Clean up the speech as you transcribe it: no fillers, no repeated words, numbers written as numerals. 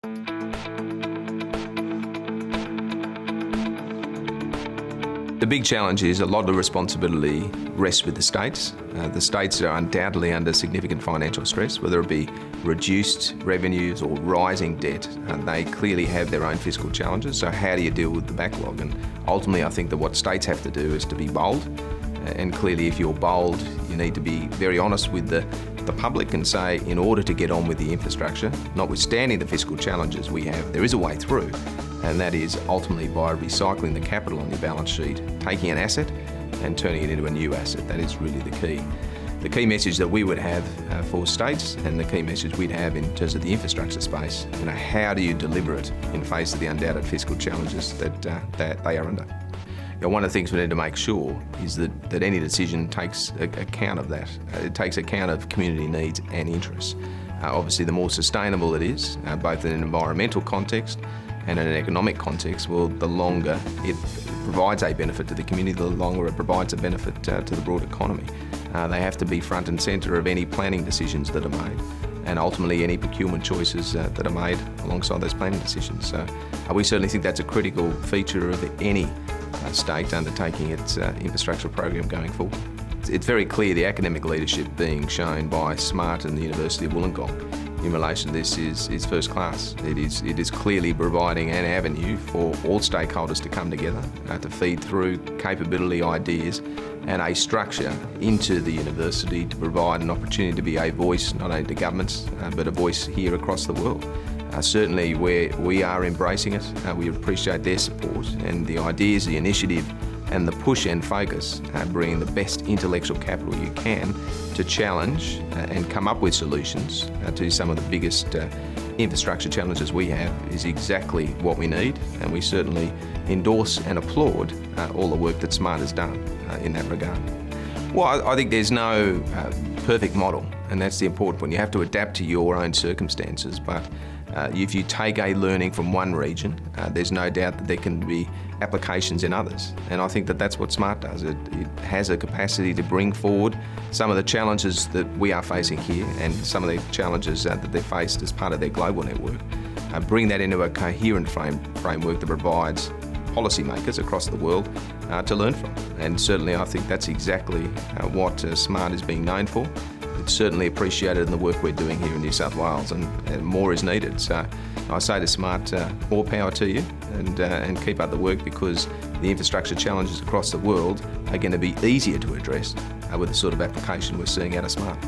The big challenge is a lot of the responsibility rests with the states. The states are undoubtedly under significant financial stress, whether it be reduced revenues or rising debt. They clearly have their own fiscal challenges, so how do you deal with the backlog? And ultimately I think that what states have to do is to be bold, and clearly if you're bold you need to be very honest with the public and say, in order to get on with the infrastructure, notwithstanding the fiscal challenges we have, there is a way through. And that is ultimately by recycling the capital on your balance sheet, taking an asset and turning it into a new asset. That is really the key. The key message that we would have for states, and the key message we'd have in terms of the infrastructure space, how do you deliver it in face of the undoubted fiscal challenges that they are under? One of the things we need to make sure is that any decision takes account of that. It takes account of community needs and interests. Obviously the more sustainable it is, both in an environmental context and in an economic context, well, the longer it provides a benefit to the community, the longer it provides a benefit to the broad economy. They have to be front and centre of any planning decisions that are made, and ultimately any procurement choices that are made alongside those planning decisions. So we certainly think that's a critical feature of any state undertaking its infrastructure program going forward. It's very clear the academic leadership being shown by SMART and the University of Wollongong in relation to this is first class. It is clearly providing an avenue for all stakeholders to come together, to feed through capability, ideas and a structure into the university to provide an opportunity to be a voice not only to governments but a voice here across the world. Certainly where we are embracing it, we appreciate their support, and the ideas, the initiative and the push and focus, bringing the best intellectual capital you can to challenge and come up with solutions to some of the biggest infrastructure challenges we have is exactly what we need, and we certainly endorse and applaud all the work that SMART has done in that regard. Well, I think there's no perfect model, and that's the important point. You have to adapt to your own circumstances, but if you take a learning from one region, there's no doubt that there can be applications in others. And I think that that's what SMART does. It has a capacity to bring forward some of the challenges that we are facing here and some of the challenges that they've faced as part of their global network. Bring that into a coherent framework that provides policymakers across the world to learn from. And certainly I think that's exactly what SMART is being known for. It's certainly appreciated in the work we're doing here in New South Wales, and more is needed. So I say to SMART, more power to you, and keep up the work, because the infrastructure challenges across the world are going to be easier to address with the sort of application we're seeing out of SMART.